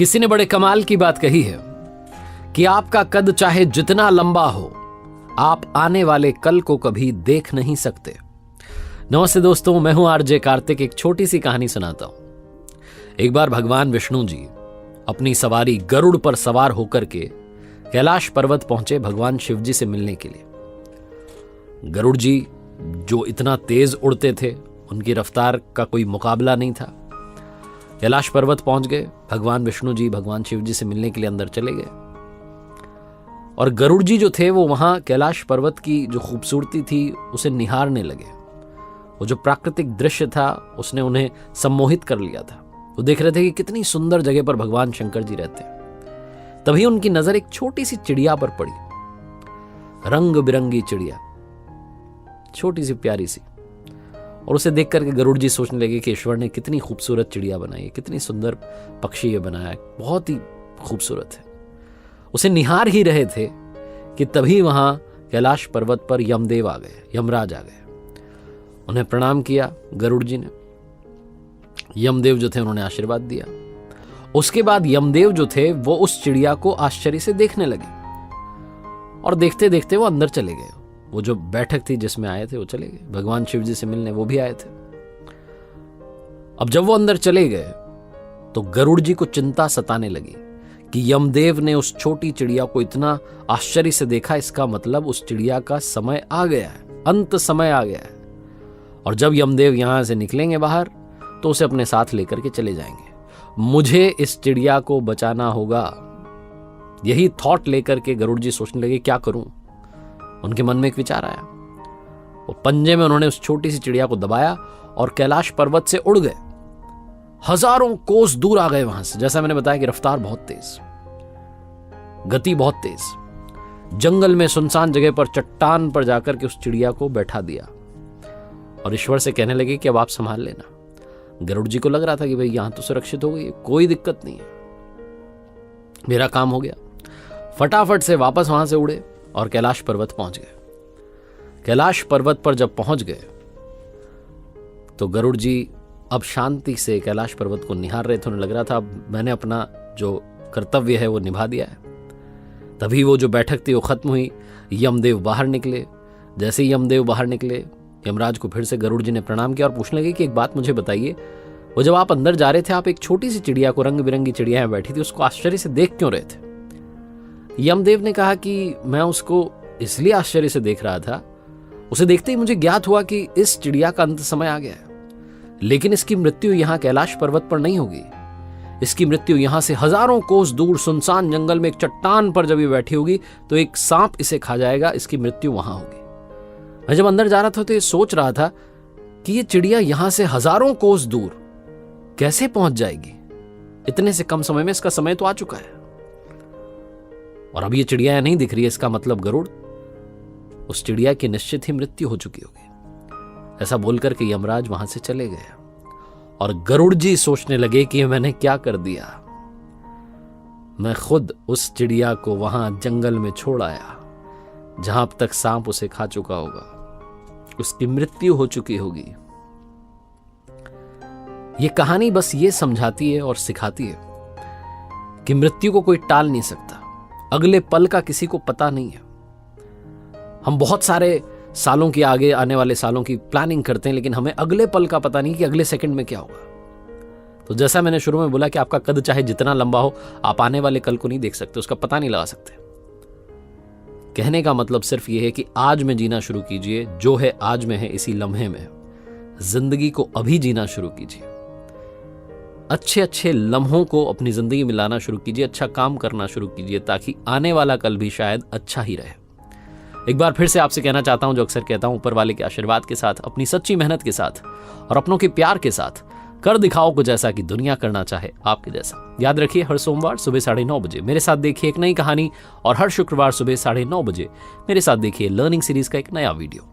किसी ने बड़े कमाल की बात कही है कि आपका कद चाहे जितना लंबा हो, आप आने वाले कल को कभी देख नहीं सकते। नमस्ते दोस्तों, मैं हूं आरजे कार्तिक। एक छोटी सी कहानी सुनाता हूं। एक बार भगवान विष्णु जी अपनी सवारी गरुड़ पर सवार होकर के कैलाश पर्वत पहुंचे भगवान शिव जी से मिलने के लिए। गरुड़ जी जो इतना तेज उड़ते थे, उनकी रफ्तार का कोई मुकाबला नहीं था। कैलाश पर्वत पहुंच गए। भगवान विष्णु जी भगवान शिव जी से मिलने के लिए अंदर चले गए और गरुड़ जी जो थे वो वहां कैलाश पर्वत की जो खूबसूरती थी उसे निहारने लगे। वो जो प्राकृतिक दृश्य था उसने उन्हें सम्मोहित कर लिया था। वो देख रहे थे कि कितनी सुंदर जगह पर भगवान शंकर जी रहते हैं। तभी उनकी नजर एक छोटी सी चिड़िया पर पड़ी, रंग बिरंगी चिड़िया, छोटी सी प्यारी सी। और उसे देख करके गरुड़ जी सोचने लगे कि ईश्वर ने कितनी खूबसूरत चिड़िया बनाई है, कितनी सुंदर पक्षी ये बनाया है, बहुत ही खूबसूरत है। उसे निहार ही रहे थे कि तभी वहां कैलाश पर्वत पर यमदेव आ गए, यमराज आ गए। उन्हें प्रणाम किया गरुड़ जी ने। यमदेव जो थे उन्होंने आशीर्वाद दिया। उसके बाद यमदेव जो थे वो उस चिड़िया को आश्चर्य से देखने लगे और देखते देखते वो अंदर चले गए। वो जो बैठक थी जिसमें आए थे वो चले गए। भगवान शिव जी से मिलने वो भी आए थे। अब जब वो अंदर चले गए तो गरुड़ जी को चिंता सताने लगी कि यमदेव ने उस छोटी चिड़िया को इतना आश्चर्य से देखा, इसका मतलब उस चिड़िया का समय आ गया है, अंत समय आ गया है। और जब यमदेव यहां से निकलेंगे बाहर तो उसे अपने साथ लेकर के चले जाएंगे। मुझे इस चिड़िया को बचाना होगा। यही थॉट लेकर के गरुड़ जी सोचने लगे क्या करूं। उनके मन में एक विचार आया। वो पंजे में उन्होंने उस छोटी सी चिड़िया को दबाया और कैलाश पर्वत से उड़ गए। हजारों कोस दूर आ गए वहां से। जैसा मैंने बताया कि रफ्तार बहुत तेज, गति बहुत तेज। जंगल में सुनसान जगह पर चट्टान पर जाकर के उस चिड़िया को बैठा दिया और ईश्वर से कहने लगे कि अब आप संभाल लेना। गरुड़ जी को लग रहा था कि भाई यहां तो सुरक्षित हो गई, कोई दिक्कत नहीं है, मेरा काम हो गया। फटाफट से वापस वहां से उड़े और कैलाश पर्वत पहुंच गए। कैलाश पर्वत पर जब पहुंच गए तो गरुड़ जी अब शांति से कैलाश पर्वत को निहार रहे थे। उन्हें लग रहा था अब मैंने अपना जो कर्तव्य है वो निभा दिया है। तभी वो जो बैठक थी वो खत्म हुई। यमदेव बाहर निकले। जैसे ही यमदेव बाहर निकले, यमराज को फिर से गरुड़ जी ने प्रणाम किया और पूछने लगे कि एक बात मुझे बताइए, वो जब आप अंदर जा रहे थे आप एक छोटी सी चिड़िया को, रंग बिरंगी चिड़िया बैठी थी, उसको आश्चर्य से देख क्यों रहे थे? यमदेव ने कहा कि मैं उसको इसलिए आश्चर्य से देख रहा था, उसे देखते ही मुझे ज्ञात हुआ कि इस चिड़िया का अंत समय आ गया है, लेकिन इसकी मृत्यु यहां कैलाश पर्वत पर नहीं होगी। इसकी मृत्यु यहां से हजारों कोस दूर सुनसान जंगल में एक चट्टान पर जब ये बैठी होगी तो एक सांप इसे खा जाएगा, इसकी मृत्यु वहां होगी। मैं जब अंदर जा रहा था तो ये सोच रहा था कि ये चिड़िया यहां से हजारों कोस दूर कैसे पहुंच जाएगी इतने से कम समय में। इसका समय तो आ चुका है और अब ये चिड़िया नहीं दिख रही है, इसका मतलब गरुड़, उस चिड़िया की निश्चित ही मृत्यु हो चुकी होगी। ऐसा बोलकर के यमराज वहां से चले गए और गरुड़ जी सोचने लगे कि मैंने क्या कर दिया। मैं खुद उस चिड़िया को वहां जंगल में छोड़ आया जहां अब तक सांप उसे खा चुका होगा, उसकी मृत्यु हो चुकी होगी। ये कहानी बस ये समझाती है और सिखाती है कि मृत्यु को कोई टाल नहीं सकता। अगले पल का किसी को पता नहीं है। हम बहुत सारे सालों की, आगे आने वाले सालों की प्लानिंग करते हैं, लेकिन हमें अगले पल का पता नहीं कि अगले सेकंड में क्या होगा। तो जैसा मैंने शुरू में बोला कि आपका कद चाहे जितना लंबा हो, आप आने वाले कल को नहीं देख सकते, उसका पता नहीं लगा सकते। कहने का मतलब सिर्फ यह है कि आज में जीना शुरू कीजिए। जो है आज में है, इसी लम्हे में। जिंदगी को अभी जीना शुरू कीजिए। अच्छे अच्छे लम्हों को अपनी जिंदगी में लाना शुरू कीजिए। अच्छा काम करना शुरू कीजिए ताकि आने वाला कल भी शायद अच्छा ही रहे। एक बार फिर से आपसे कहना चाहता हूं, जो अक्सर कहता हूं, ऊपर वाले के आशीर्वाद के साथ, अपनी सच्ची मेहनत के साथ और अपनों के प्यार के साथ कर दिखाओ कुछ ऐसा कि दुनिया करना चाहे आपके जैसा। याद रखिए, हर सोमवार सुबह 9:30 बजे मेरे साथ देखिए एक नई कहानी और हर शुक्रवार सुबह 9:30 बजे मेरे साथ देखिए लर्निंग सीरीज का एक नया वीडियो।